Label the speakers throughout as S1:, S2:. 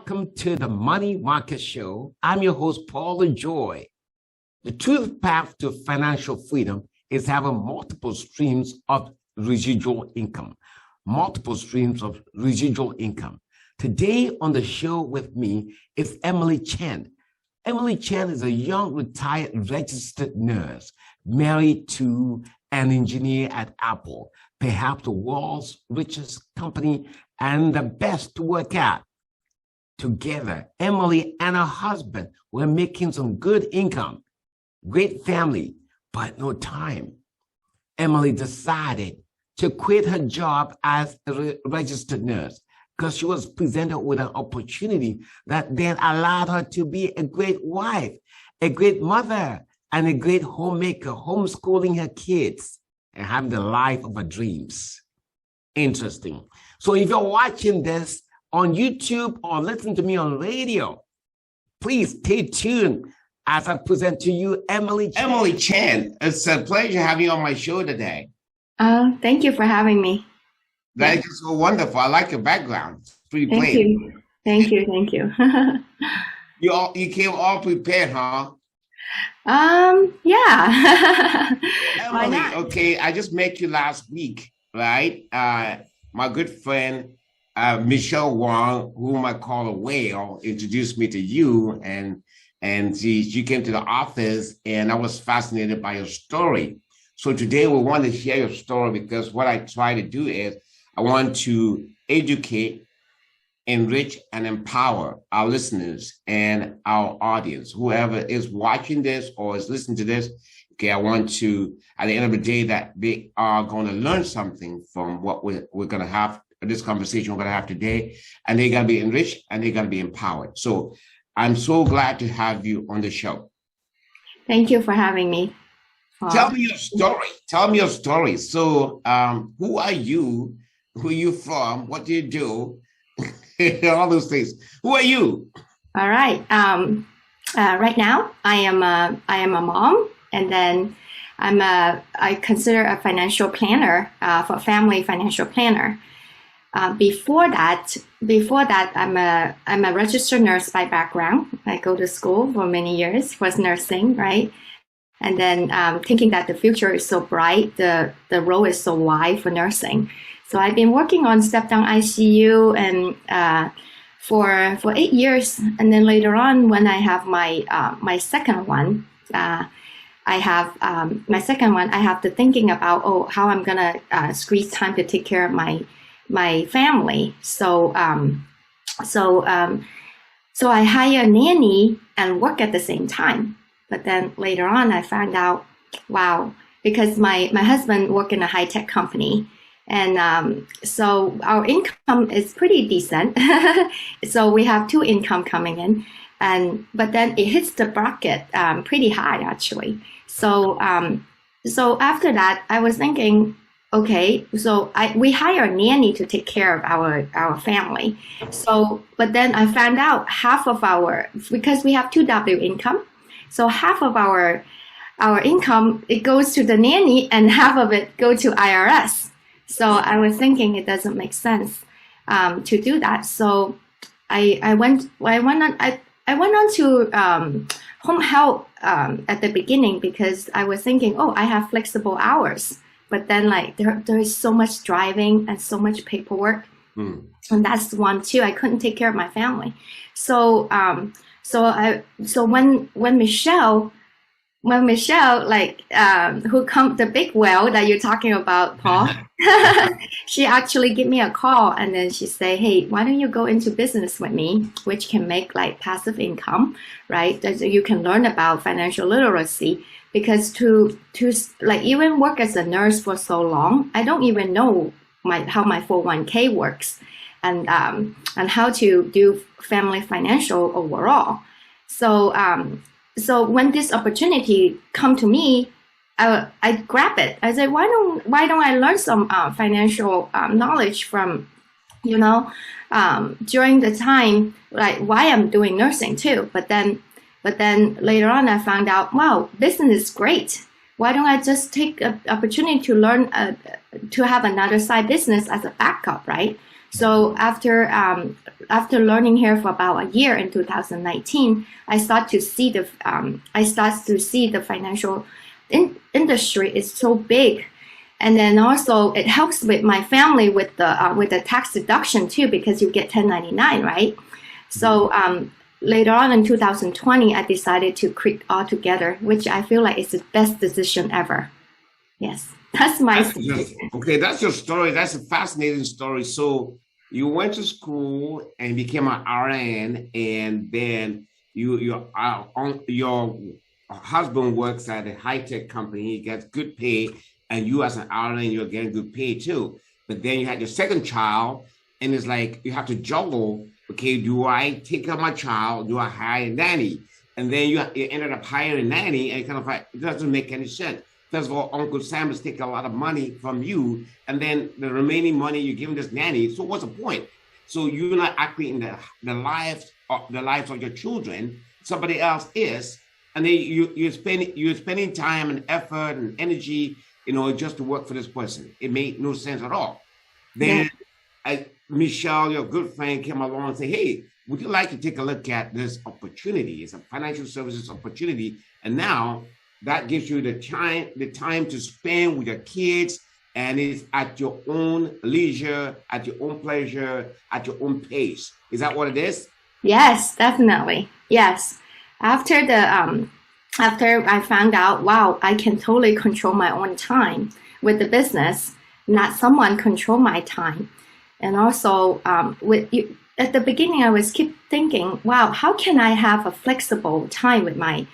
S1: welcome to the Money Market Show. I'm your host, Paul LeJoy. The true path to financial freedom is having multiple streams of residual income. Multiple streams of residual income. Today on the show with me is Emily Chen. Emily Chen is a young retired registered nurse married to an engineer at Apple, perhaps the world's richest company and the best to work at. Together, Emily and her husband were making some good income, great family, but no time. Emily decided to quit her job as a registered nurse because she was presented with an opportunity that then allowed her to be a great wife, a great mother, and a great homemaker, homeschooling her kids and having the life of her dreams. Interesting. So if you're watching this on YouTube or listening to me on radio, please stay tuned as I present to you Emily Chen. Emily Chen, it's a pleasure having you on my show today.
S2: Thank you for having me.
S1: That is so wonderful. I like your background. It's pretty
S2: Thank
S1: plain.
S2: you. Thank you. Thank you.
S1: You came all prepared, huh?
S2: Yeah. Why
S1: Emily,
S2: not?
S1: okay, I just met you last week, right? My good friend, Michelle Wong, whom I call a whale, introduced me to you, and she came to the office, and I was fascinated by your story. So today we want to share your story because what I try to do is I want to educate, enrich, and empower our listeners and our audience, whoever is watching this or is listening to this. Okay, I want to, at the end of the day, that they are going to learn something from what we're going to have, this conversation we're going to have today, and they're going to be enriched and they're going to be empowered. So I'm so glad to have you on the show.
S2: Thank you for having me.
S1: Tell me your story. Tell me your story. So who are you? Who are you from? What do you do? All those things. Who are you?
S2: All right. Right now, I am a mom, and then I consider a financial planner for family financial planner. Before that, I'm a registered nurse by background. I go to school for many years, was nursing, right? And then thinking that the future is so bright, the role is so wide for nursing. So I've been working on step-down ICU and for 8 years, and then later on, when I have my second one, I have to thinking about how I'm gonna squeeze time to take care of my family. So I hire a nanny and work at the same time. But then later on, I found out, wow, because my husband worked in a high-tech company. And so our income is pretty decent. So we have two income coming in. But then it hits the bracket pretty high, actually. So after that, I was thinking, okay, so we hire a nanny to take care of our family. But then I found out because we have 2W income, so half of our income, it goes to the nanny and half of it go to IRS. So I was thinking it doesn't make sense to do that. So I went on to home health at the beginning because I was thinking, I have flexible hours. But then there is so much driving and so much paperwork. And that's one too. I couldn't take care of my family. So when Michelle, the big whale that you're talking about, Paul, she actually gave me a call and then she said, hey, why don't you go into business with me, which can make passive income, right? That you can learn about financial literacy, because to even work as a nurse for so long, I don't even know how my 401k works and how to do family financial overall. So when this opportunity come to me, I grab it. I said, why don't I learn some financial knowledge from, during the time, why I'm doing nursing too. But then later on, I found out, wow, business is great. Why don't I just take an opportunity to learn to have another side business as a backup, right? So after learning here for about a year in 2019, I start to see the financial industry is so big. And then also it helps with my family with the tax deduction too, because you get 1099, right? So later on in 2020, I decided to quit altogether, which I feel like is the best decision ever. Yes, that's my story.
S1: Okay, that's your story. That's a fascinating story. So you went to school and became an RN, and then your husband works at a high-tech company. He gets good pay, and you as an RN, you're getting good pay too. But then you had your second child, and it's like you have to juggle. Okay, do I take care of my child? Do I hire a nanny? And then you ended up hiring a nanny, and kind of like, it doesn't make any sense. First of all, Uncle Sam is taking a lot of money from you, and then the remaining money you're giving this nanny. So what's the point? So you're not actually in the lives of your children. Somebody else is, and then you're spending time and effort and energy, just to work for this person. It made no sense at all. Then Michelle, your good friend, came along and said, "Hey, would you like to take a look at this opportunity? It's a financial services opportunity, and now." That gives you the time to spend with your kids, and it's at your own leisure, at your own pleasure, at your own pace. Is that what it is?
S2: Yes, definitely. Yes. After I found out, wow, I can totally control my own time with the business, not someone control my time. And also, at the beginning, I was keep thinking, wow, how can I have a flexible time with my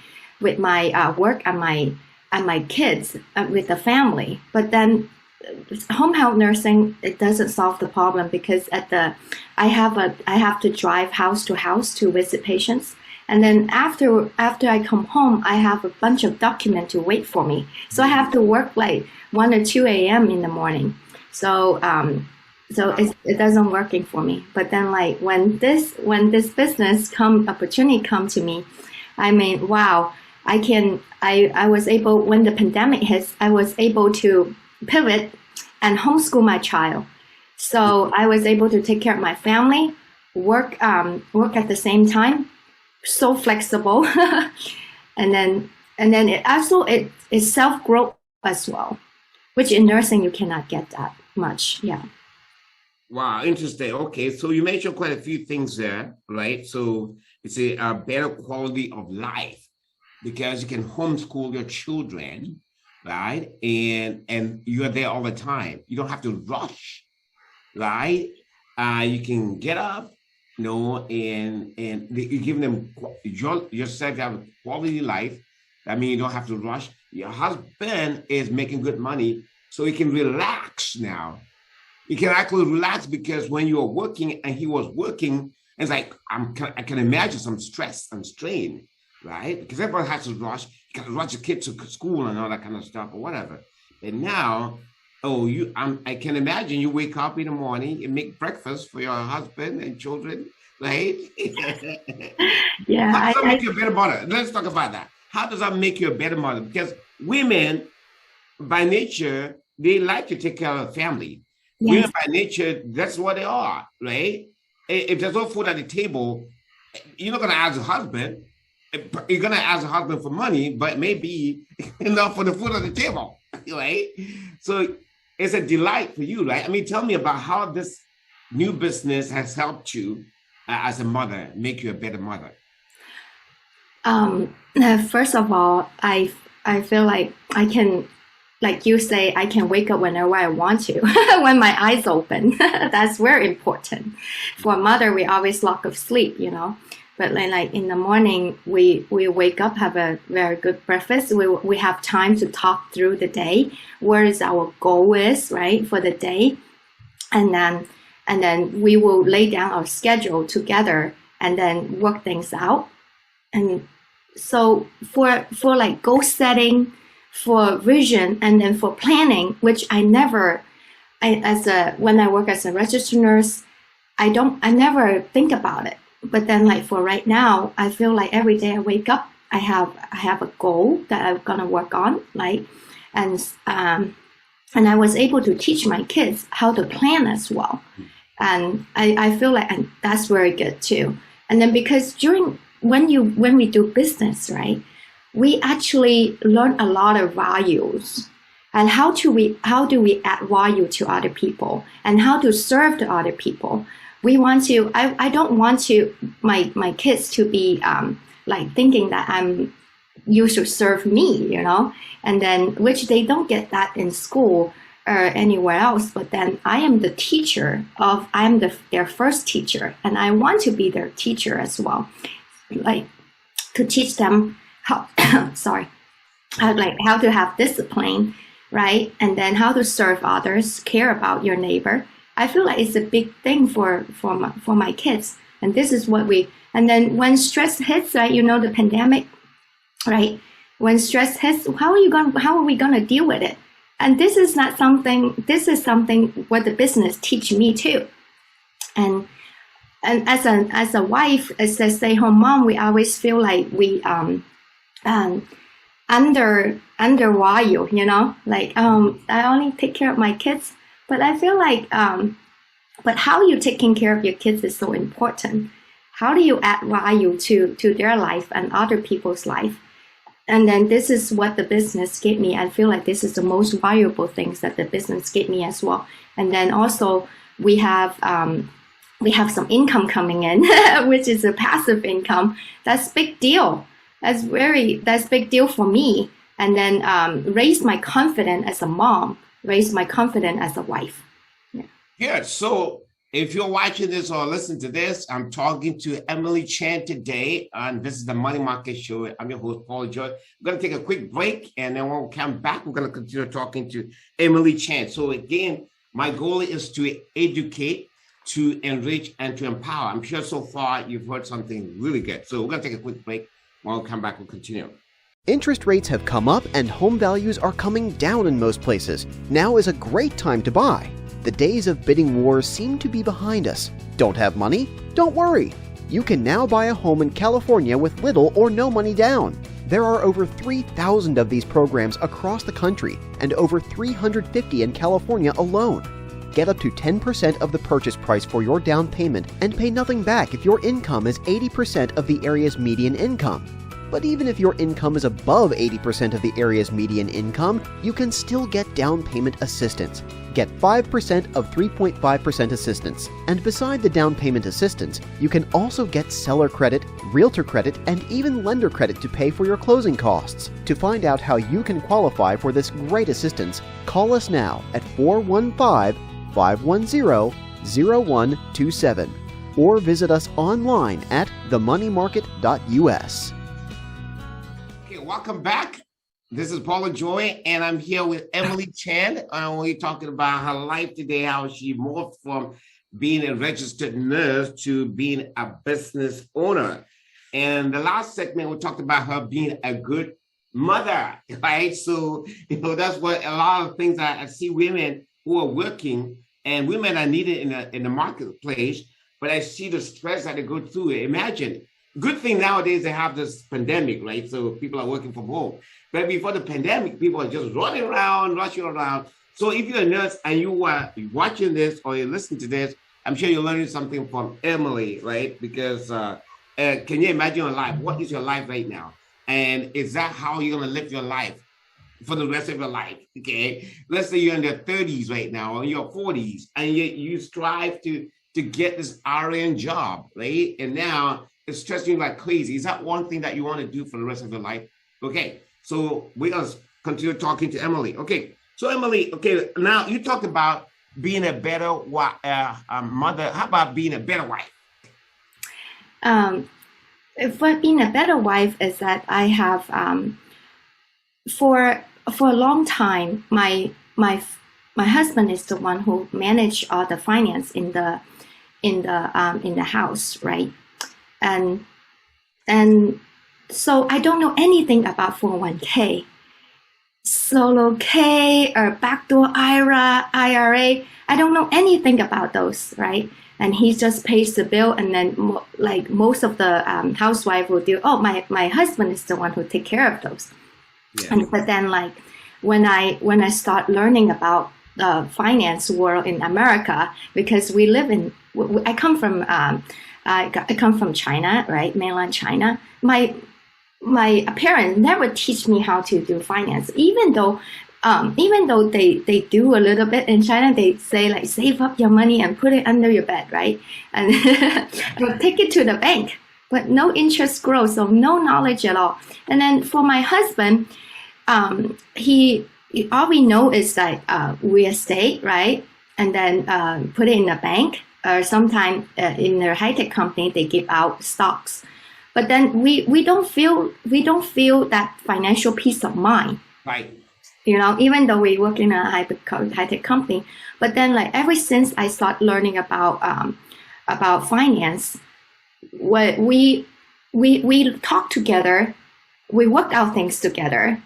S2: work and my kids, with the family? But then home health nursing, it doesn't solve the problem, because I have to drive house to house to visit patients, and then after I come home, I have a bunch of documents to wait for me, so I have to work like 1 or 2 a.m. in the morning. So it doesn't working for me. But then like when this business opportunity come to me, I mean, wow. I was able, when the pandemic hits, I was able to pivot and homeschool my child. So I was able to take care of my family, work at the same time, so flexible. and then it's self-growth as well, which in nursing you cannot get that much. Yeah.
S1: Wow, interesting. Okay, so you mentioned quite a few things there, right? So it's a better quality of life, because you can homeschool your children, right? And you're there all the time. You don't have to rush, right? You can get up, and you give them yourself have a quality life. I mean, you don't have to rush. Your husband is making good money, so he can relax now. He can actually relax, because when you are working and he was working, it's like I can imagine some stress and strain. Right? Because everyone has to rush. You got to rush your kids to school and all that kind of stuff or whatever. And now, I can imagine you wake up in the morning and make breakfast for your husband and children, right?
S2: Yeah.
S1: How does that make you a better mother? Let's talk about that. How does that make you a better mother? Because women, by nature, they like to take care of the family. Yes. Women, by nature, that's what they are, right? If there's no food at the table, you're not going to ask the husband. You're going to ask a husband for money, but maybe enough for the food on the table, right? So it's a delight for you, right? I mean, tell me about how this new business has helped you as a mother, make you a better mother.
S2: First of all, I feel like I can, like you say, I can wake up whenever I want to, when my eyes open. That's very important. For a mother, we always lack of sleep, But like in the morning, we wake up, have a very good breakfast. We have time to talk through the day, where is our goal is, right, for the day, and then we will lay down our schedule together and then work things out. And so for like goal setting, for vision, and then for planning, which when I work as a registered nurse, I never think about it. But then like for right now, I feel like every day I wake up, I have a goal that I'm gonna work on, like, and I was able to teach my kids how to plan as well. And I feel like, and that's very good too. And then because when we do business, right, we actually learn a lot of values and how do we add value to other people and how to serve the other people. We want to, I don't want to, my kids to be like thinking that you should serve me, and then, which they don't get that in school or anywhere else, but then I am the teacher their first teacher, and I want to be their teacher as well, like to teach them how, how to have discipline, right? And then how to serve others, care about your neighbor. I feel like it's a big thing for my kids. And this is what and then when stress hits, right, the pandemic, right? When stress hits, how are we going to deal with it? And this is something what the business teach me too. And as a wife, as a stay-home mom, we always feel like we undervalue, like I only take care of my kids, but I feel like but how you taking care of your kids is so important. How do you add value to their life and other people's life? And then this is what the business gave me. I feel like this is the most valuable things that the business gave me as well. And then also we have some income coming in, which is a passive income. That's big deal. That's big deal for me. And then raise my confidence as a mom, raise my confidence as a wife.
S1: Yeah. So if you're watching this or listening to this, I'm talking to Emily Chen today, and this is the Money Market Show. I'm your host, Paul LeJoy. We're going to take a quick break, and then when we come back, we're going to continue talking to Emily Chen. So again, my goal is to educate, to enrich, and to empower. I'm sure so far you've heard something really good. So we're going to take a quick break. When we come back, we'll continue.
S3: Interest rates have come up and home values are coming down in most places. Now is a great time to buy. The days of bidding wars seem to be behind us. Don't have money? Don't worry. You can now buy a home in California with little or no money down. There are over 3,000 of these programs across the country and over 350 in California alone. Get up to 10% of the purchase price for your down payment and pay nothing back if your income is 80% of the area's median income. But even if your income is above 80% of the area's median income, you can still get down payment assistance. Get 5% of 3.5% assistance. And beside the down payment assistance, you can also get seller credit, realtor credit, and even lender credit to pay for your closing costs. To find out how you can qualify for this great assistance, call us now at 415-510-0127 or visit us online at themoneymarket.us.
S1: Welcome back. This is Paul LeJoy, and I'm here with Emily Chen. We're talking about her life today, how she morphed from being a registered nurse to being a business owner. And the last segment, we talked about her being a good mother, right? So, that's what a lot of things I see women who are working, and women are needed in the marketplace, but I see the stress that they go through. Imagine. Good thing nowadays they have this pandemic, right? So people are working from home. But before the pandemic, people are just running around, rushing around. So if you're a nurse and you are watching this or you're listening to this, I'm sure you're learning something from Emily, right? Because can you imagine your life? What is your life right now? And is that how you're going to live your life for the rest of your life? Okay. Let's say you're in your 30s right now or your 40s, and you strive to get this RN job, right? And now it's stressing you like crazy. Is that one thing that you want to do for the rest of your life? Okay, so we're going to continue talking to Emily. Okay, so Emily, now you talked about being a better mother. How about being a better wife?
S2: Being a better wife is that I have, for a long time, my husband is the one who managed all the finance in the house, right? And so I don't know anything about 401k, solo K, or backdoor IRA. I don't know anything about those, right? And he just pays the bill, and then like most of the housewife will do. Oh, my husband is the one who take care of those. Yeah. But then like when I start learning about finance world in America, because we live in. I come from China, right, mainland China. My parents never teach me how to do finance, even though they do a little bit in China. They say like save up your money and put it under your bed, right, and take it to the bank. But no interest growth, so no knowledge at all. And then for my husband, all we know is that real estate, right? And then put it in a bank, or sometimes in their high-tech company, they give out stocks. But then we don't feel that financial peace of mind.
S1: Right.
S2: Even though we work in a high-tech company. But then like ever since I start learning about finance, we talk together, we work out things together,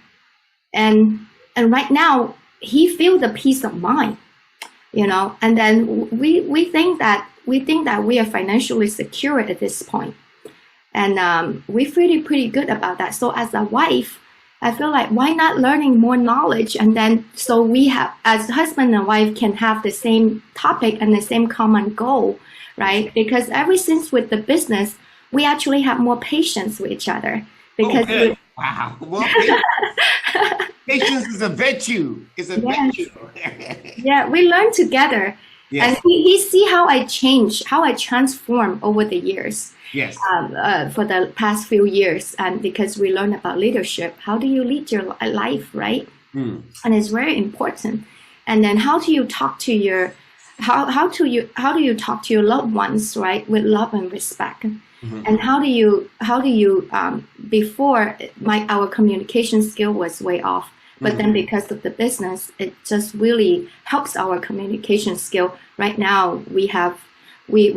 S2: and right now he feels the peace of mind, and then we think that we are financially secure at this point, and we feel pretty good about that. So as a wife, I feel like why not learning more knowledge, and then so we have, as husband and wife, can have the same topic and the same common goal, right? Because ever since with the business, we actually have more patience with each other. Because
S1: wow, well, patience is a virtue. It's a virtue.
S2: Yeah, we learn together, and he see how I change, how I transform over the years.
S1: Yes.
S2: For the past few years, and because we learn about leadership, how do you lead your life, right? And it's very important. And then how do you talk to your how do you talk to your loved ones, right, with love and respect? And how do you before our communication skill was way off, but then because of the business, it just really helps our communication skill. Right now we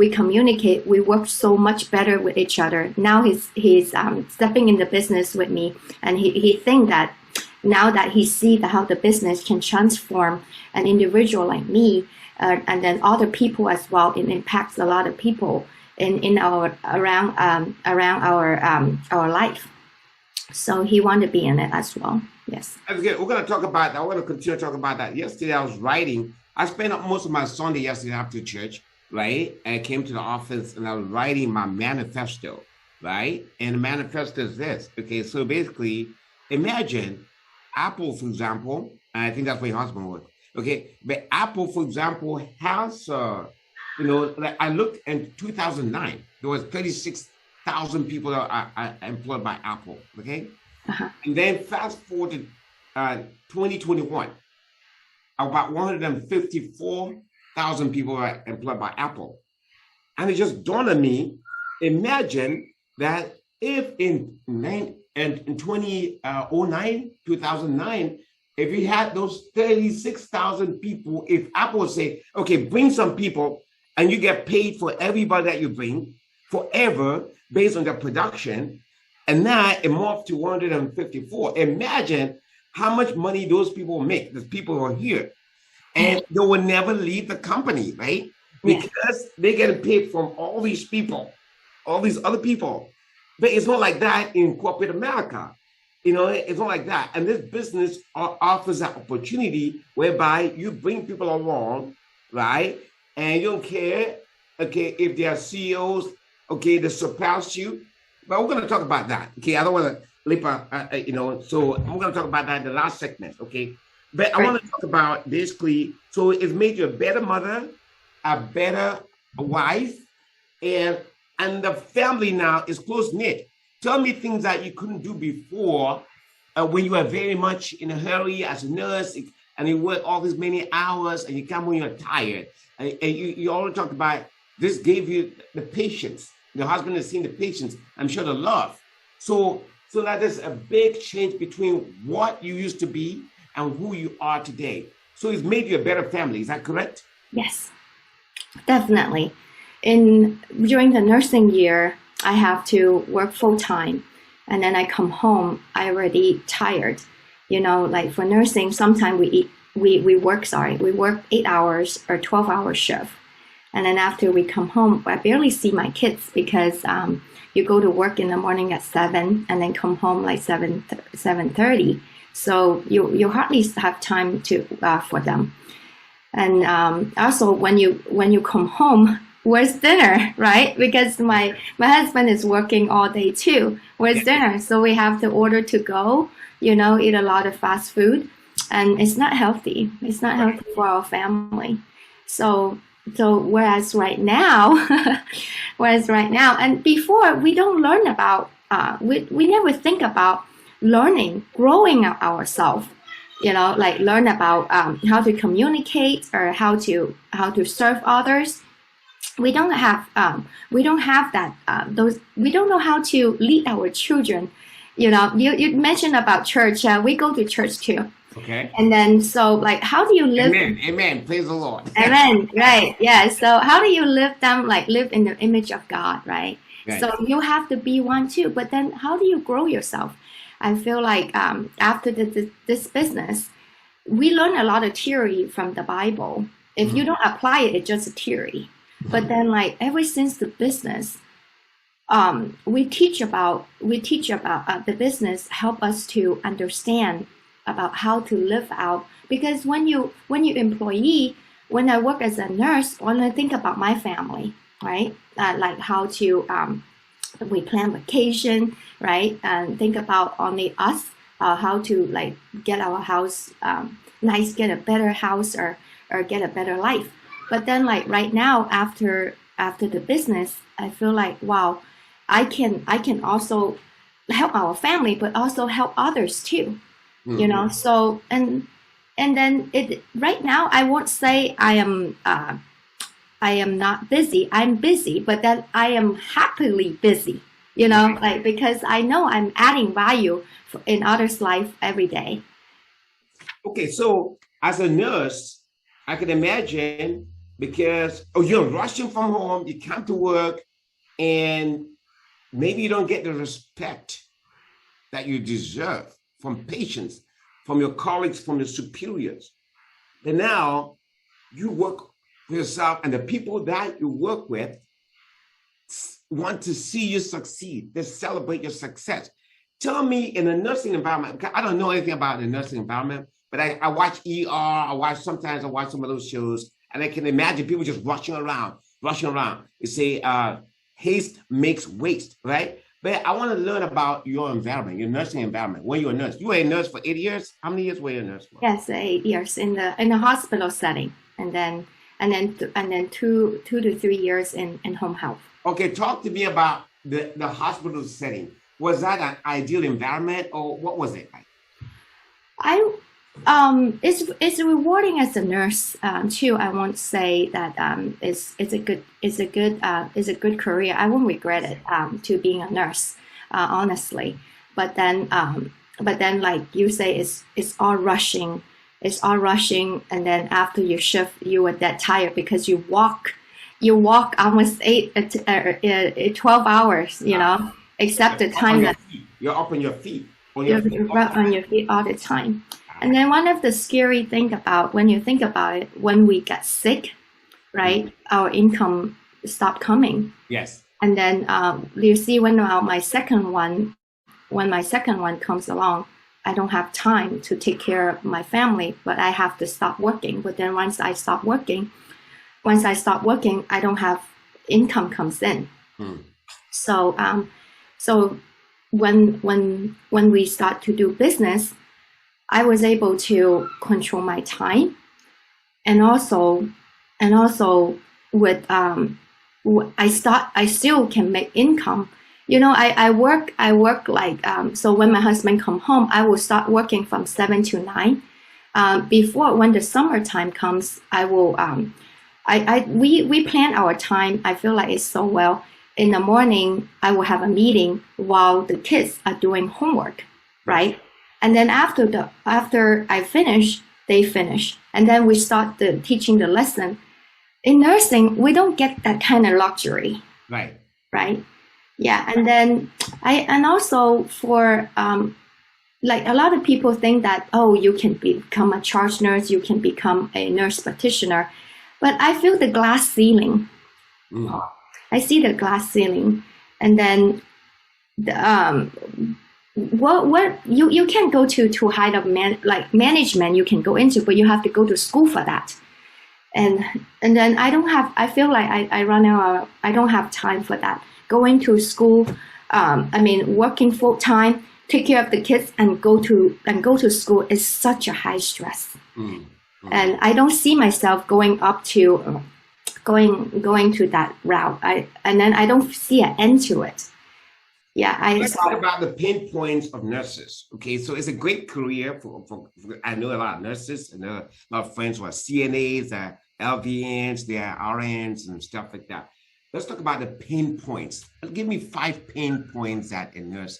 S2: communicate, we work so much better with each other. Now he's stepping in the business with me, and he think that now that he see how the business can transform an individual like me, and then other people as well. It impacts a lot of people in our around our life. So he want to be in it as well. Yes. That's
S1: good. We're going to talk about that. We're going to continue to talk about that. Yesterday I was writing. I spent most of my Sunday yesterday after church, right? And I came to the office and I was writing my manifesto, right? And the manifesto is this. Okay, so basically, imagine Apple, for example, and I think that's where your husband works. Okay, but Apple, for example, has, like I looked in 2009, there was 36,000 people that are employed by Apple, okay? And then fast forward to 2021, about 154,000 people are employed by Apple. And it just dawned on me, imagine that if in 2009, if you had those 36,000 people, if Apple would say, okay, bring some people and you get paid for everybody that you bring forever based on their production, and now it morphed to 154. Imagine how much money those people make, the people who are here. And they will never leave the company, right? Because they get paid from all these people, all these other people. But it's not like that in corporate America. It's not like that. And this business offers that opportunity whereby you bring people along, right? And you don't care, okay, if they are CEOs, okay, they surpass you. But we're going to talk about that, okay? I don't want to leap, so I'm going to talk about that in the last segment, okay? But I want to talk about basically, so it's made you a better mother, a better wife, and the family now is close-knit. Tell me things that you couldn't do before when you were very much in a hurry as a nurse and you work all these many hours and you come when you're tired. And you already talked about this gave you the patience. Your husband has seen the patience, I'm sure the love. So that there's a big change between what you used to be and who you are today. So it's made you a better family. Is that correct?
S2: Yes, definitely. During the nursing year, I have to work full time, and then I come home, I already tired. Like for nursing, sometimes we work 8 hours or 12-hour shift. And then after we come home, I barely see my kids because you go to work in the morning at 7 and then come home like 7:30. So you hardly have time for them. And also when you come home, where's dinner, right? Because my husband is working all day too. Where's dinner? So we have to order to go, eat a lot of fast food, and it's not healthy. It's not healthy for our family. So whereas right now, and before we don't learn about, we never think about learning, growing ourselves. Like learn about how to communicate or how to serve others. We don't have that those. We don't know how to lead our children. You mentioned about church. We go to church too.
S1: Okay.
S2: And then so like, how do you live?
S1: Amen. Praise the Lord.
S2: Amen. Right. Yeah. So how do you live in the image of God, right? So you have to be one too. But then how do you grow yourself? I feel like after this business, we learn a lot of theory from the Bible. If you don't apply it, it's just a theory. But then, like ever since the business, we teach about the business, help us to understand about how to live out. Because when you employee, when I work as a nurse, when I think about my family, right? Like how to we plan vacation, right? And think about only us, how to like get our house nice, get a better house or get a better life. But then like right now, after the business, I feel like, wow, I can also help our family, but also help others too. So and then right now I won't say I am not busy. I'm busy, but then I am happily busy, like because I know I'm adding value in others' life every day.
S1: Okay, so as a nurse, I can imagine because you're rushing from home, you come to work, and maybe you don't get the respect that you deserve from patients, from your colleagues, from your superiors. And now you work for yourself, and the people that you work with want to see you succeed. They celebrate your success. Tell me, in a nursing environment, I don't know anything about the nursing environment, but I watch ER, sometimes I watch some of those shows, and I can imagine people just rushing around. You say, haste makes waste, right? But I want to learn about your environment, your nursing environment. When you're a nurse, you were a nurse for 8 years. How many years were you a nurse for?
S2: Yes, 8 years in the hospital setting, and then 2 to 3 years in home health. Okay,
S1: talk to me about the hospital setting. Was that an ideal environment, or what was it like?
S2: It's rewarding as a nurse too. I won't say that it's a good career. I won't regret it to being a nurse, honestly. But then like you say, it's all rushing. It's all rushing, and then after your shift, you are that tired because you walk almost 12 hours, except the time that
S1: you're up on your feet.
S2: You're on your feet all the time. And then one of the scary thing about when you think about it, when we get sick, right, our income stopped coming.
S1: Yes.
S2: And then you see when my second one comes along, I don't have time to take care of my family, but I have to stop working. But then once I stop working, I don't have income comes in. So when we start to do business, I was able to control my time, and also with I still can make income. I work like so when my husband come home, I will start working from 7 to 9. Before, when the summertime comes, I will we plan our time. I feel like it's so well. In the morning, I will have a meeting while the kids are doing homework, right? And then after I finish, they finish, and then we start teaching the lesson. In nursing, we don't get that kind of luxury,
S1: right?
S2: Yeah, and then also for like a lot of people think that, you can become a charge nurse, you can become a nurse practitioner, but I feel the glass ceiling. I see the glass ceiling, and then what you can't go to height of management you can go into, but you have to go to school for that. and then I feel like I run out, I don't have time for that. Going to school, working full time, take care of the kids and go to school is such a high stress. And I don't see myself going up to going to that route. And then I don't see an end to it.
S1: Let's talk about the pain points of nurses. Okay, so it's a great career for I know a lot of nurses, and a lot of friends who are CNAs, LVNs, they are RNs and stuff like that. Let's talk about the pain points. Give me 5 pain points that a nurse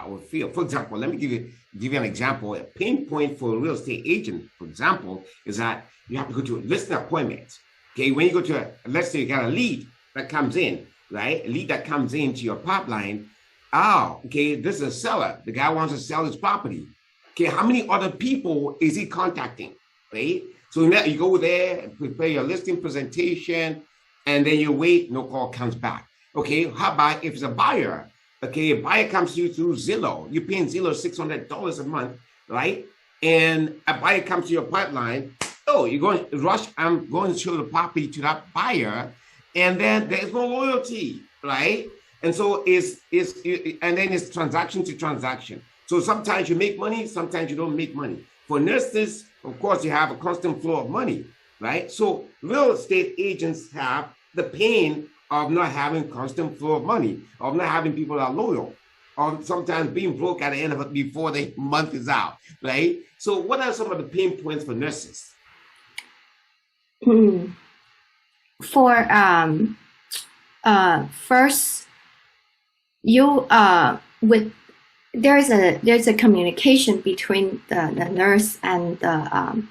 S1: will feel. For example, let me give you an example. A pain point for a real estate agent, for example, is that you have to go to a listing appointment. Okay, when you go to let's say you got a lead that comes in, right? A lead that comes into your pipeline. Oh, okay, this is a seller. The guy wants to sell his property. Okay, how many other people is he contacting, right? So now you go there and prepare your listing presentation, and then you wait, no call comes back. Okay, how about if it's a buyer? Okay, a buyer comes to you through Zillow. You're paying Zillow $600 a month, right? And a buyer comes to your pipeline. Oh, you're going to rush. I'm going to show the property to that buyer, and then there's no loyalty, right? And so and then it's transaction to transaction. So sometimes you make money, sometimes you don't make money. For nurses, of course, you have a constant flow of money, right? So real estate agents have the pain of not having constant flow of money, of not having people that are loyal, or sometimes being broke at the end of it before the month is out, right? So what are some of the pain points for nurses?
S2: For first, there's a communication between the nurse and the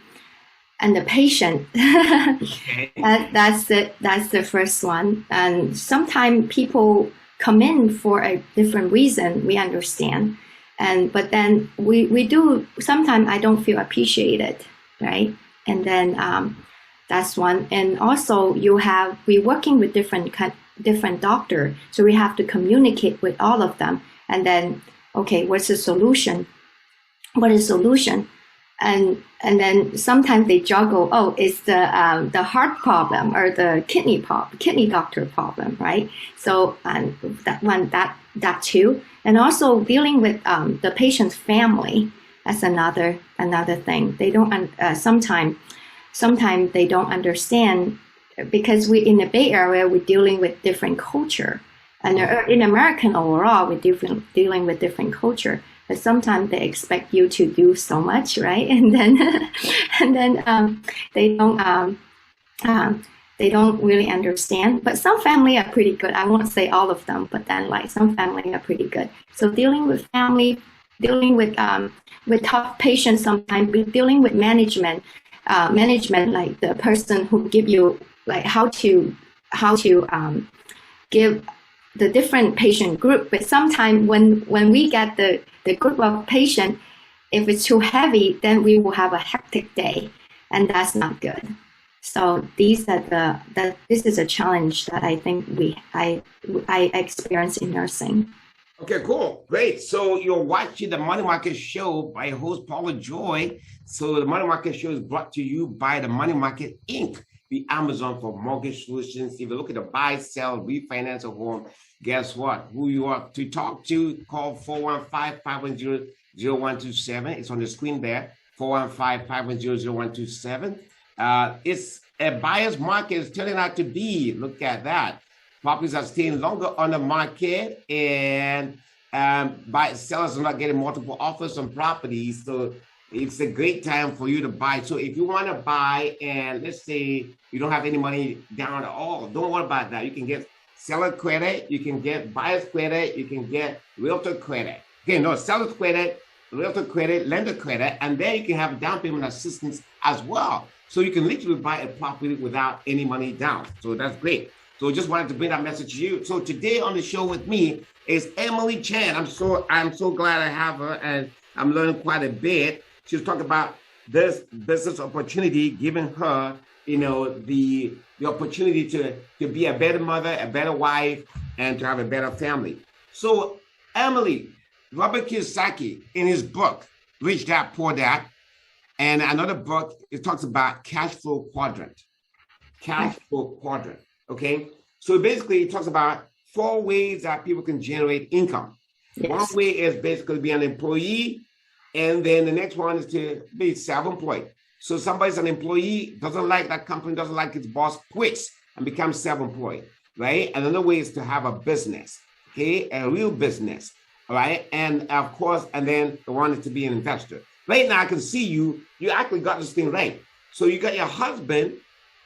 S2: patient. Okay. That's the first one. And sometimes people come in for a different reason. We understand, but then we do. Sometimes I don't feel appreciated, right? And then that's one. And also we're working with different doctor, so we have to communicate with all of them. And then, okay, what's the solution? What is solution? And then sometimes they juggle. Oh, it's the heart problem or the kidney doctor problem, right? So that too, and also dealing with the patient's family. That's another thing. They don't sometimes they don't understand, because we in the Bay Area we're dealing with different culture, and in American overall we're dealing with different culture. But sometimes they expect you to do so much, right? And then they don't really understand. But some family are pretty good. I won't say all of them, but then like some family are pretty good. So dealing with family, dealing with tough patients, sometimes dealing with management, like the person who give you like how to give the different patient group. But sometimes when we get the group of patient, if it's too heavy, then we will have a hectic day, and that's not good. So this is a challenge that I think I experience in nursing.
S1: Okay, cool, great. So you're watching the Money Market Show by host Paula Joy. So the Money Market Show is brought to you by the Money Market Inc., the Amazon for mortgage solutions. If you look at the buy, sell, refinance a home, guess what? Who you are to talk to, call 415-510-0127. It's on the screen there, 415-510-0127. It's a buyer's market. It's turning out to be. Look at that. Properties are staying longer on the market, and sellers are not getting multiple offers on properties. So it's a great time for you to buy. So if you want to buy, and let's say you don't have any money down at all, don't worry about that. You can get seller credit, you can get buyer's credit, you can get realtor credit. Okay, no, seller's credit, realtor credit, lender credit, and then you can have down payment assistance as well. So you can literally buy a property without any money down. So that's great. So just wanted to bring that message to you. So today on the show with me is Emily Chen. I'm so glad I have her, and I'm learning quite a bit. She's talking about this business opportunity, giving her, the opportunity to be a better mother, a better wife, and to have a better family. So Emily, Robert Kiyosaki, in his book, Rich Dad, Poor Dad, and another book, it talks about cash flow quadrant. cash flow quadrant. Okay. So basically, it talks about 4 ways that people can generate income.
S2: Yes.
S1: One way is basically to be an employee, and then the next one is to be self-employed. So somebody's an employee, doesn't like that company, doesn't like his boss, quits and becomes self-employed, right? And another way is to have a business, okay, a real business, all right? And of course, and then the one is to be an investor. Right now, I can see you actually got this thing right. So you got your husband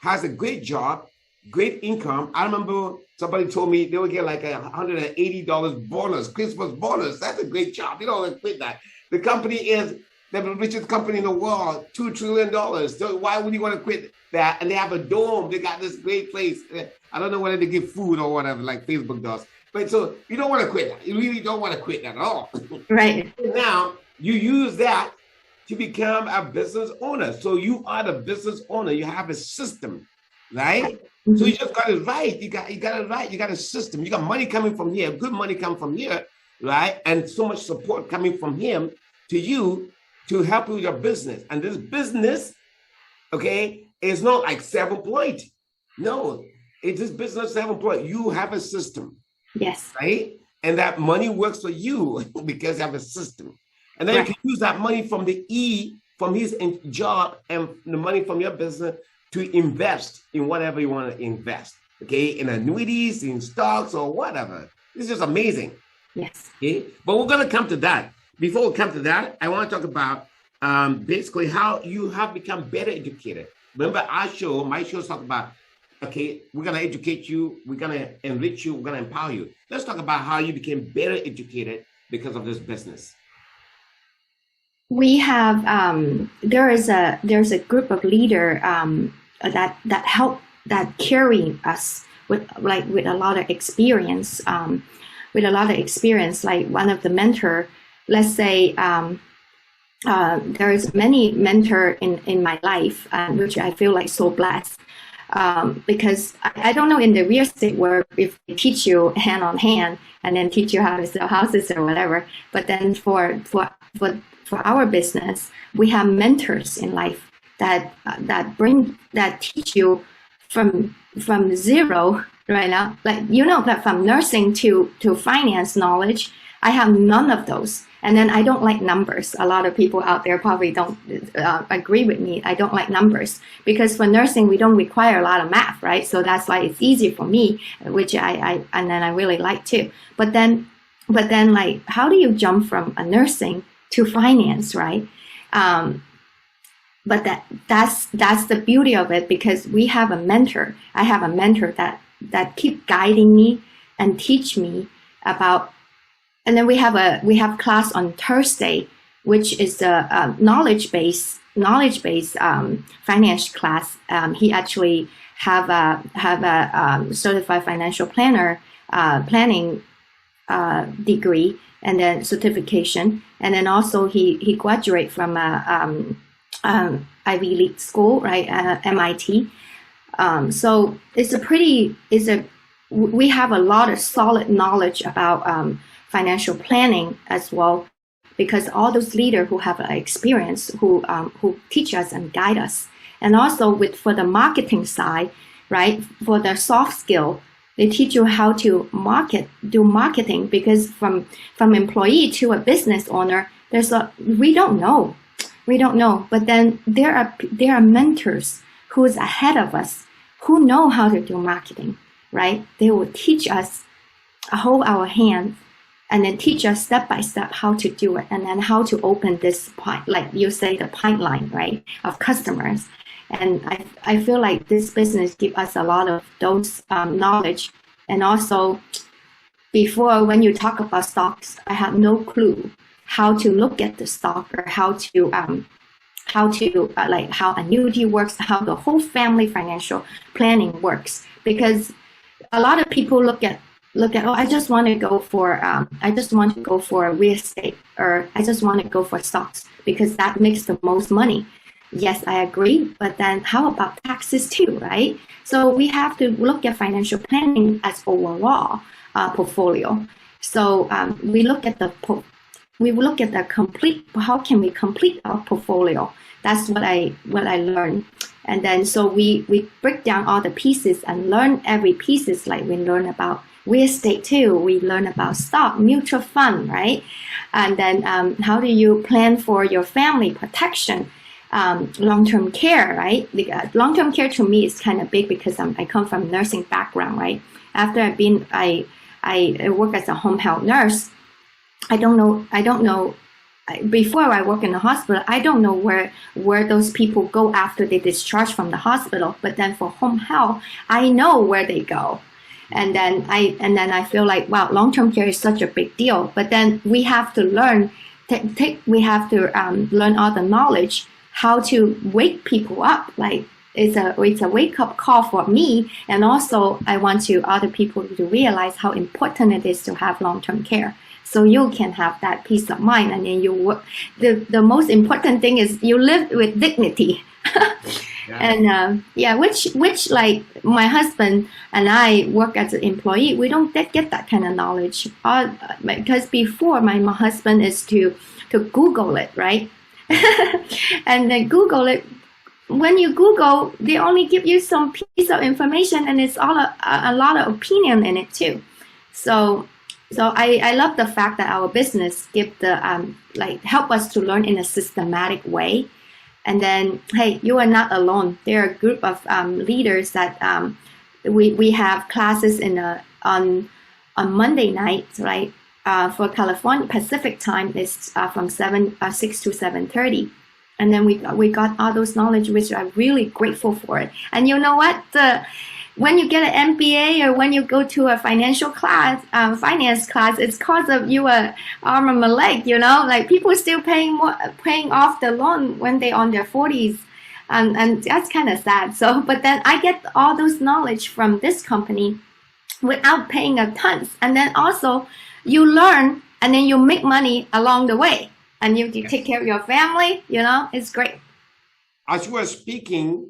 S1: has a great job, great income. I remember somebody told me they would get like $180 bonus, Christmas bonus. That's a great job. You don't quit that. The company is the richest company in the world, $2 trillion. So why would you want to quit that? And they have a dome. They got this great place. I don't know whether they give food or whatever, like Facebook does. But so you don't want to quit that. You really don't want to quit that at all.
S2: Right.
S1: Now you use that to become a business owner. So you are the business owner. You have a system, right? Mm-hmm. So you just got it right. You got it right. You got a system. You got money coming from here, good money coming from here, right? And so much support coming from him to you to help you with your business. And this business, okay, is not like self-employed. No, it's this business self-employed. You have a system.
S2: Yes.
S1: Right? And that money works for you because you have a system. And then you can use that money from from his job and the money from your business to invest in whatever you want to invest. Okay, in annuities, in stocks, or whatever. It's just amazing.
S2: Yes. Okay,
S1: but we're going to come to that. Before we come to that, I want to talk about basically how you have become better educated. Remember my show talk about, okay, we're going to educate you, we're going to enrich you, we're going to empower you. Let's talk about how you became better educated because of this business.
S2: We have there's a group of leaders that help that carry us with a lot of experience. Like one of the mentor, let's say there's many mentor in my life, which I feel like so blessed. Because I don't know in the real estate world if they teach you hand on hand and then teach you how to sell houses or whatever. But then for our business, we have mentors in life that teach you from zero right now. Like that from nursing to finance knowledge, I have none of those. And then I don't like numbers. A lot of people out there probably don't agree with me. I don't like numbers because for nursing, we don't require a lot of math, right? So that's why it's easier for me, which I really like too. But then like, how do you jump from a nursing to finance, right? But that's the beauty of it because we have a mentor. I have a mentor that keep guiding me and teach me about. And then we have class on Thursday, which is a knowledge-based finance class. He actually have a certified financial planning degree and then certification, and then also he graduated from Ivy League school, right? MIT. So we have a lot of solid knowledge about financial planning as well, because all those leaders who have experience, who teach us and guide us, and also for the marketing side, right? For the soft skill, they teach you how to do marketing, because from employee to a business owner, we don't know, but then there are mentors who's ahead of us who know how to do marketing, right? They will teach us, hold our hand, and then teach us step by step how to do it, and then how to open this like you say, the pipeline, right, of customers. And I feel like this business gives us a lot of those knowledge. And also, before when you talk about stocks, I had no clue how to look at the stock or how annuity works, how the whole family financial planning works. Because a lot of people look at I just want to go for real estate, or I just want to go for stocks because that makes the most money. Yes, I agree, but then how about taxes too, right? So we have to look at financial planning as overall portfolio. So we look at we look at the complete, how can we complete our portfolio? That's what I learned. And then so we break down all the pieces and learn every pieces, like we learn about real estate too. We learn about stock, mutual fund, right? And then how do you plan for your family protection, long-term care, right? Long-term care to me is kind of big because I come from nursing background, right? After I work as a home health nurse. I don't know. Before I work in the hospital, I don't know where those people go after they discharge from the hospital. But then for home health, I know where they go, and then I feel like, wow, long-term care is such a big deal. But then we have to learn. We have to learn all the knowledge how to wake people up. Like it's a wake up call for me, and also I want other people to realize how important it is to have long-term care. So you can have that peace of mind, and then you work. The most important thing is you live with dignity. And which like my husband and I work as an employee, we don't get that kind of knowledge. Because before my husband is to Google it, right? And then Google it. When you Google, they only give you some piece of information, and it's all a lot of opinion in it too. So I love the fact that our business give the help us to learn in a systematic way. And then, hey, you are not alone. There are a group of leaders that we have classes on Monday nights, right? For California Pacific time is from 6 to 7:30. And then we got all those knowledge, which I'm really grateful for it. And you know what? When you get an MBA or when you go to a financial class, finance class, it's cause of you arm and a leg, you know, like people still paying off the loan when they're on their 40s. And that's kind of sad. So, but then I get all those knowledge from this company without paying a tons. And then also you learn and then you make money along the way, and you take care of your family, you know, it's great.
S1: As you were speaking,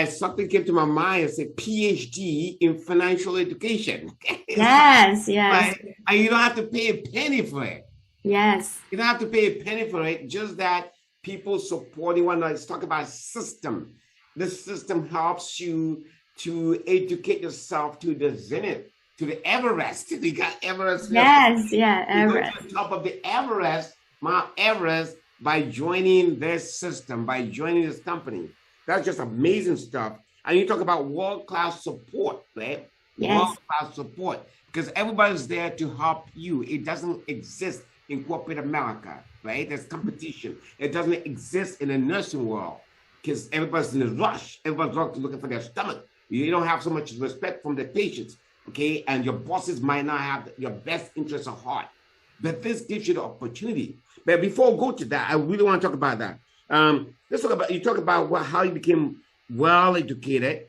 S1: something came to my mind. It's a PhD in financial education.
S2: Yes.
S1: Right? And you don't have to pay a penny for it.
S2: Yes.
S1: You don't have to pay a penny for it. Just that people supporting one another. Let's talk about system. This system helps you to educate yourself to the zenith, to the Everest. You got Everest.
S2: Yes, yeah, Everest.
S1: You go to the top of the Everest, Mount Everest, by joining this system, by joining this company. That's just amazing stuff. And you talk about world-class support, right?
S2: Yes.
S1: World-class support, because everybody's there to help you. It doesn't exist in corporate America, right? There's competition. It doesn't exist in the nursing world because everybody's in a rush. Everybody's looking for their stomach. You don't have so much respect from the patients, okay? And your bosses might not have your best interests at heart. But this gives you the opportunity. But before we go to that, I really want to talk about that. Let's talk about, you talk about how you became well-educated,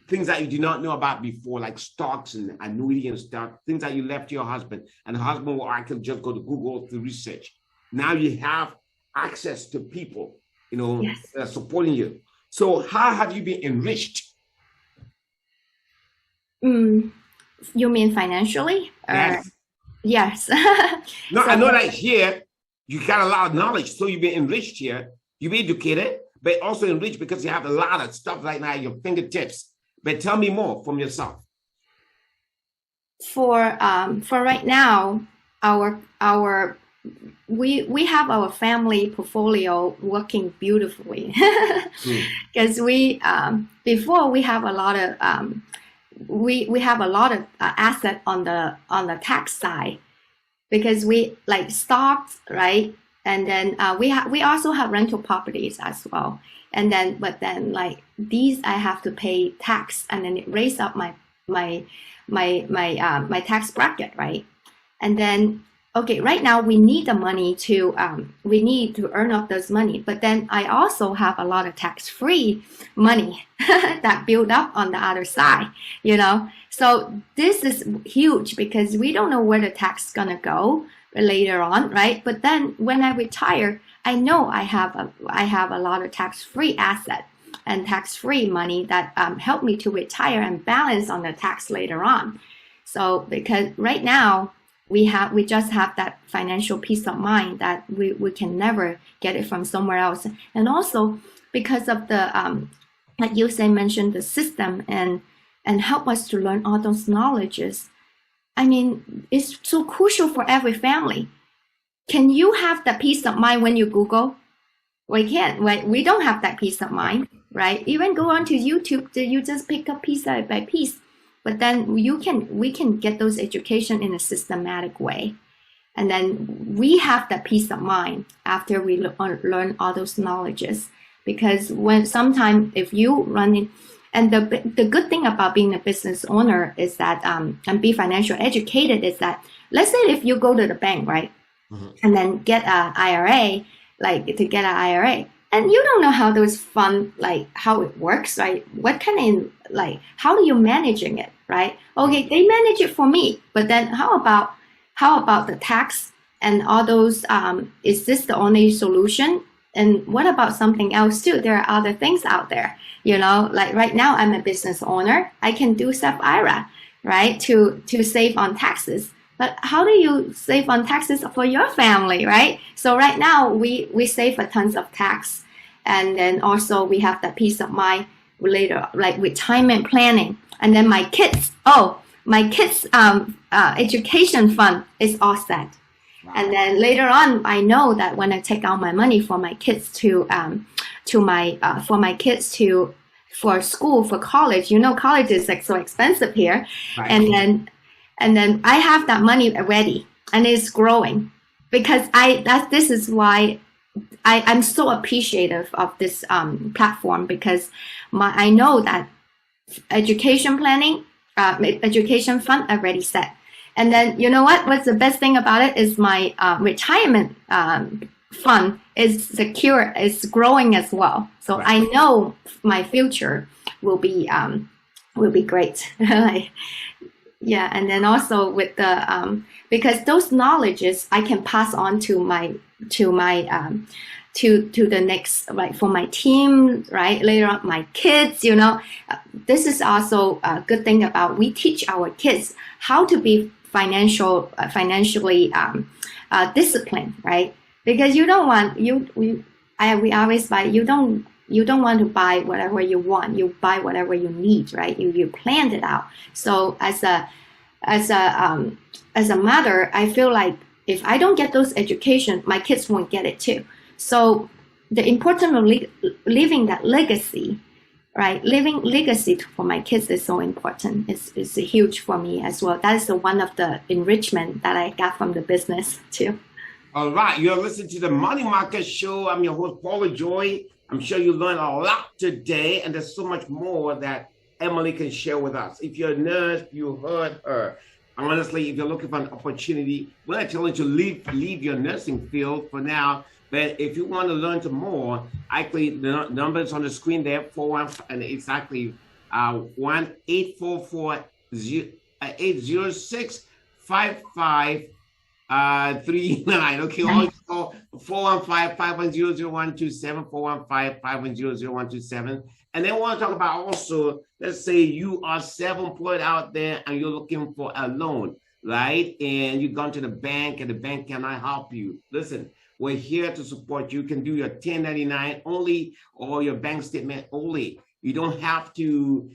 S1: things that you did not know about before, like stocks and annuity and stuff, things that you left to your husband, and the husband will actually just go to Google to research. Now you have access to people, you know,
S2: yes.
S1: Supporting you. So how have you been enriched?
S2: You mean financially?
S1: Yes.
S2: Yes.
S1: No,
S2: So,
S1: I know that here you got a lot of knowledge, so you've been enriched here. You've been educated, but also enriched because you have a lot of stuff right now at your fingertips. But tell me more from yourself.
S2: for right now, we have our family portfolio working beautifully because we before we have a lot of we have a lot of asset on the tax side because we like stocks, right? And then we also have rental properties as well. And then but then like these I have to pay tax, and then it raise up my tax bracket, right? And then okay, right now we need the money to we need to earn up this money, but then I also have a lot of tax-free money that build up on the other side, you know. So this is huge because we don't know where the tax is gonna go later on, right? But then when I retire, I know I have a lot of tax-free asset and tax-free money that help me to retire and balance on the tax later on. So because right now we just have that financial peace of mind that we can never get it from somewhere else. And also because of the like you mentioned the system and help us to learn all those knowledges. I mean, it's so crucial for every family. Can you have that peace of mind when you Google? We can't. We don't have that peace of mind, right? Even go onto YouTube, you just pick up piece by piece. But then we can get those education in a systematic way. And then we have that peace of mind after we learn all those knowledges. Because when sometimes if you run in, and the good thing about being a business owner is that, and be financial educated is that, let's say if you go to the bank, right? Mm-hmm. And then get an IRA, and you don't know how those fund, like how it works, right? What kind of, like, how are you managing it, right? Okay, they manage it for me, but then how about the tax and all those, is this the only solution? And what about something else too? There are other things out there, like right now I'm a business owner. I can do self-IRA, right? To save on taxes. But how do you save on taxes for your family, right? So right now we save a tons of tax, and then also we have that peace of mind later, like retirement planning. And then my kids' education fund is all set. Wow. And then later on, I know that when I take out my money for my kids for school, for college, college is like so expensive here, right. And then I have that money ready, and it's growing, because this is why I'm so appreciative of this platform, because I know that education planning, education fund already set. And then what's the best thing about it is my retirement fund is secure, is growing as well. So right. I know my future will be great. Yeah, and then also with the because those knowledges I can pass on to the next, right, for my team, right, later on my kids. This is also a good thing about, we teach our kids how to be financially disciplined, right? Because you don't want we always buy, you don't want to buy whatever you want. You buy whatever you need, right? You planned it out. So as a mother, I feel like if I don't get those education, my kids won't get it too. So the importance of leaving that legacy, right? Leaving legacy for my kids is so important. It's huge for me as well. That is one of the enrichment that I got from the business too.
S1: All right, you're listening to the Money Market Show. I'm your host, Paul LeJoy. I'm sure you learned a lot today, and there's so much more that Emily can share with us. If you're a nurse, you heard her. Honestly, if you're looking for an opportunity, we're not telling you to leave your nursing field for now. But if you want to learn more, actually, the number is on the screen there, 415, and it's actually 1-844-806-5539. Okay, always call 415-510-0127, 415-510-0127. And then we want to talk about also, let's say you are self-employed out there and you're looking for a loan, right? And you've gone to the bank and the bank cannot help you. Listen, we're here to support you. You can do your 1099 only or your bank statement only. You don't have to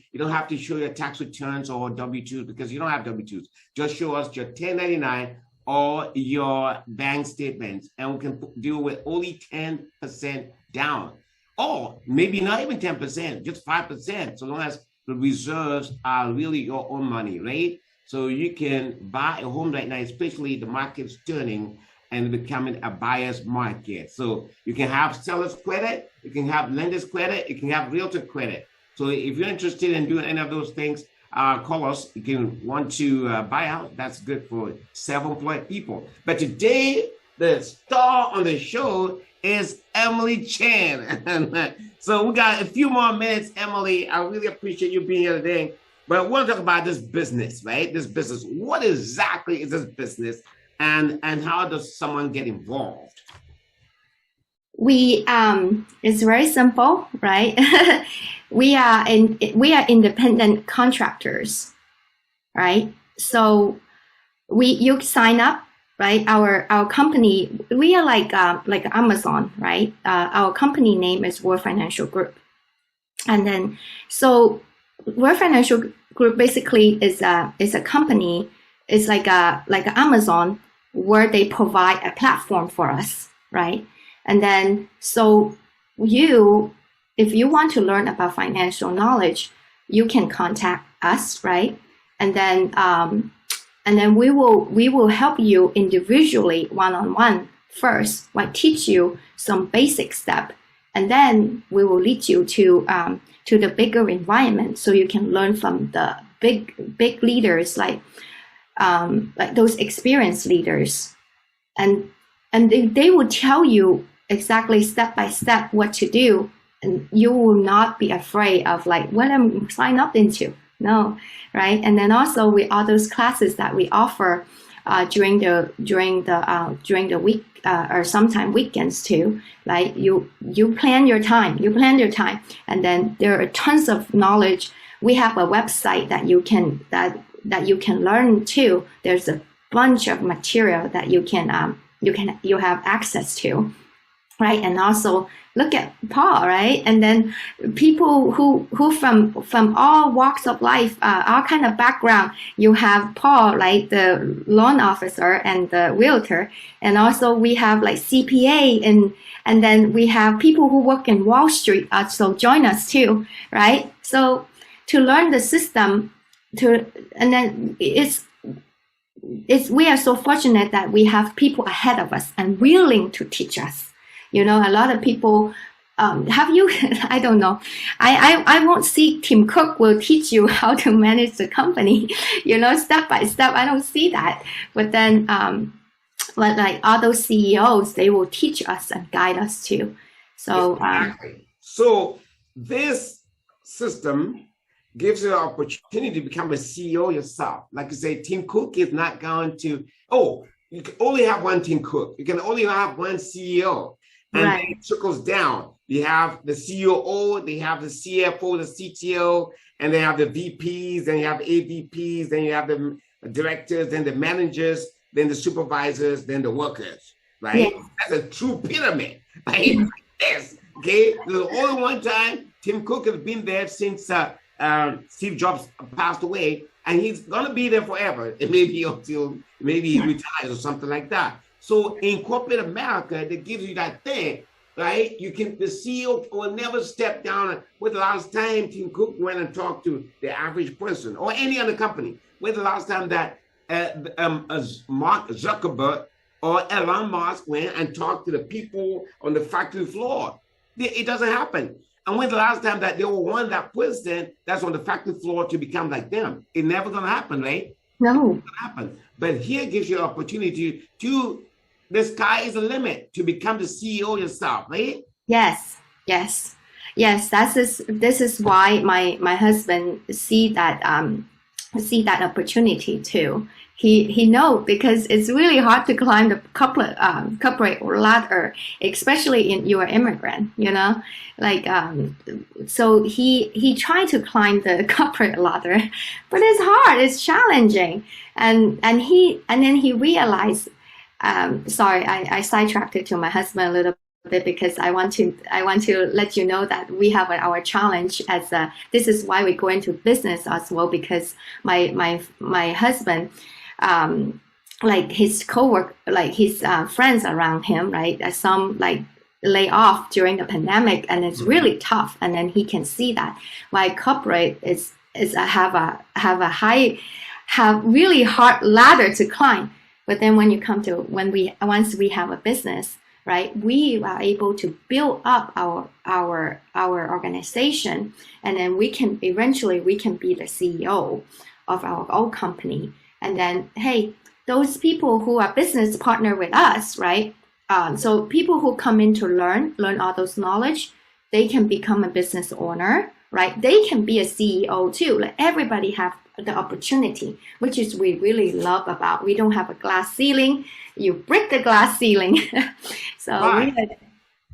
S1: show your tax returns or W-2s, because you don't have W-2s. Just show us your 1099 or your bank statements, and we can deal with only 10% down, or maybe not even 10%, just 5%, so long as the reserves are really your own money, right? So you can buy a home right now, especially the market's turning and becoming a buyer's market. So you can have seller's credit, you can have lender's credit, you can have realtor credit. So if you're interested in doing any of those things, call us. You can want to buy out. That's good for self-employed people. But today, the star on the show is Emily Chen. So we got a few more minutes, Emily. I really appreciate you being here today. But I want to talk about this business, right? This business. What exactly is this business, and how does someone get involved?
S2: It's very simple, right? We are independent contractors, right? So you sign up, right? Our company, we are like Amazon, right? Our company name is World Financial Group. And then, so World Financial Group basically is a company, it's like Amazon, where they provide a platform for us, right? And then, so if you want to learn about financial knowledge, you can contact us, right? And then we will help you individually, one-on-one first, like teach you some basic step, and then we will lead you to the bigger environment, so you can learn from the big leaders, like those experienced leaders, and they will tell you exactly step by step what to do, and you will not be afraid of like what I'm signed up into. No, right? And then also all those classes that we offer during the week or sometime weekends too. Like you plan your time, and then there are tons of knowledge. We have a website that you can learn too. There's a bunch of material that you have access to, right? And also look at Paul, right? And then people who from all walks of life, all kind of background. You have Paul, like the loan officer and the realtor, and also we have like CPA, and then we have people who work in Wall Street. So join us too, right? So to learn the system, and then we are so fortunate that we have people ahead of us and willing to teach us. You know, a lot of people, I don't know. I won't see Tim Cook will teach you how to manage the company, you know, step by step. I don't see that. But then, like other CEOs, they will teach us and guide us too. So,
S1: exactly. So this system gives you an opportunity to become a CEO yourself. Like you say, Tim Cook is not going to, you can only have one Tim Cook. You can only have one CEO. And
S2: right.
S1: Then it trickles down. You have the COO, they have the CFO, the CTO, and they have the VPs, then you have AVPs, then you have the directors, then the managers, then the supervisors, then the workers, right? Yes. That's a true pyramid, right? Yes, okay? There's only one time Tim Cook has been there since Steve Jobs passed away, and he's gonna be there forever. It may be until maybe he retires or something like that. So in corporate America, that gives you that thing, right? The CEO will never step down. When the last time Tim Cook went and talked to the average person or any other company? When the last time that Mark Zuckerberg or Elon Musk went and talked to the people on the factory floor? It doesn't happen. And when the last time that they will want that person that's on the factory floor to become like them? It's never gonna happen, right?
S2: No.
S1: It's not gonna happen. But here gives you an opportunity to, the sky is the limit to become the CEO yourself, right?
S2: Yes. This is why my husband see that opportunity too. He know, because it's really hard to climb the corporate ladder, especially in you're immigrant, you know, like so he tried to climb the corporate ladder, but it's hard, it's challenging, and then he realized. Sorry, I sidetracked it to my husband a little bit, because I want to let you know that we have our challenge as this is why we go into business as well, because my husband, like his coworker, like his friends around him, right? Some like lay off during the pandemic, and it's really tough. And then he can see that why corporate have really hard ladder to climb. But then when you come to once we have a business, right, we are able to build up our organization, and then we can eventually be the CEO of our own company. And then, hey, those people who are business partner with us, right? So people who come in to learn all those knowledge, they can become a business owner, right? They can be a CEO too. Like everybody have the opportunity, which is we really love about. We don't have a glass ceiling. You break the glass ceiling. So
S1: right.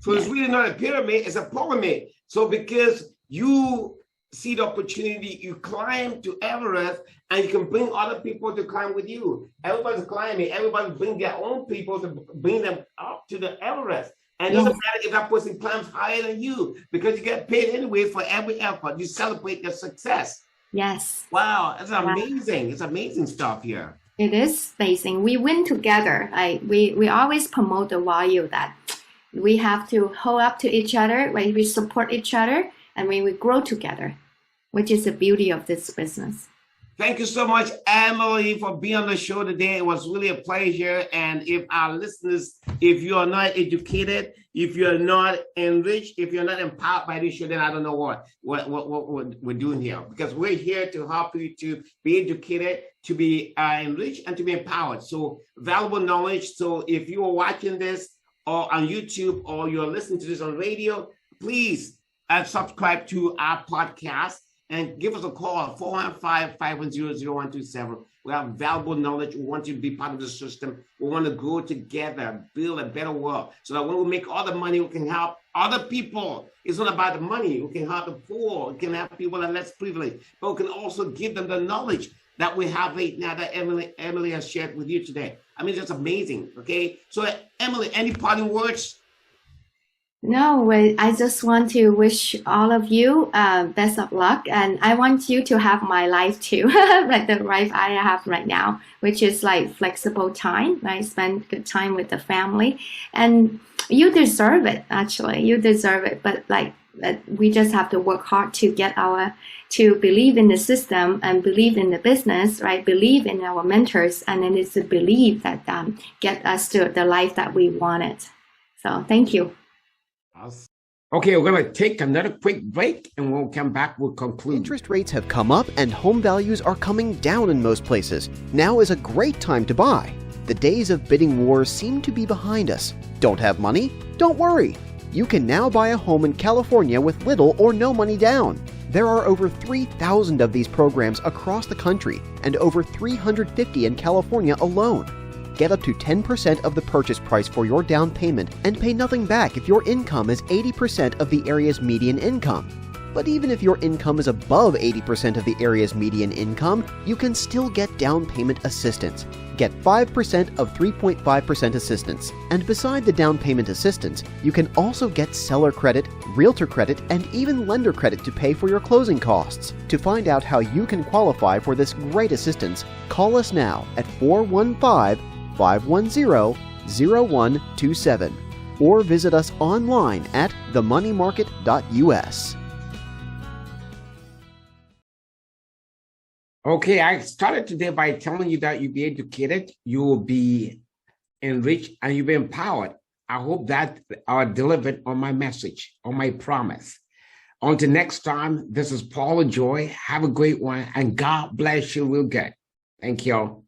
S1: So it's really not a pyramid, it's a pyramid. So because you see the opportunity, you climb to Everest, and you can bring other people to climb with you. Everybody's climbing. Everybody bring their own people to bring them up to the Everest. And it doesn't matter if that person climbs higher than you, because you get paid anyway for every effort. You celebrate their success.
S2: Yes.
S1: Wow, it's amazing. It's amazing stuff here.
S2: It is amazing. We win together. We always promote the value that we have to hold up to each other, right? We support each other, and we grow together, which is the beauty of this business.
S1: Thank you so much, Emily, for being on the show today. It was really a pleasure. And if our listeners, if you are not educated, if you're not enriched, if you're not empowered by this show, then I don't know what we're doing here. Because we're here to help you to be educated, to be enriched, and to be empowered. So valuable knowledge. So if you are watching this or on YouTube, or you're listening to this on radio, please subscribe to our podcast. And give us a call, 415-510-0127. We have valuable knowledge. We want you to be part of the system. We want to grow together, build a better world, so that when we make all the money, we can help other people. It's not about the money. We can help the poor. We can help people that are less privileged. But we can also give them the knowledge that we have right now that Emily has shared with you today. I mean, it's amazing, okay? So, Emily, any parting words?
S2: No, I just want to wish all of you best of luck, and I want you to have my life too, like the life I have right now, which is like flexible time. I spend good time with the family, and you deserve it. Actually, you deserve it. But like we just have to work hard to get to believe in the system and believe in the business, right? Believe in our mentors, and then it's the belief that get us to the life that we wanted. So thank you.
S1: Okay, we're going to take another quick break, and when we come back, we'll conclude.
S3: Interest rates have come up and home values are coming down in most places. Now is a great time to buy. The days of bidding wars seem to be behind us. Don't have money? Don't worry. You can now buy a home in California with little or no money down. There are over 3,000 of these programs across the country and over 350 in California alone. Get up to 10% of the purchase price for your down payment and pay nothing back if your income is 80% of the area's median income. But even if your income is above 80% of the area's median income, you can still get down payment assistance. Get 5% of 3.5% assistance. And beside the down payment assistance, you can also get seller credit, realtor credit, and even lender credit to pay for your closing costs. To find out how you can qualify for this great assistance, call us now at 415-510-0127 or visit us online at themoneymarket.us.
S1: Okay, I started today by telling you that you'll be educated, you will be enriched, and you'll be empowered. I hope that I delivered on my message, on my promise. Until next time, this is Paul LeJoy. Have a great one, and God bless you real good. Thank you all.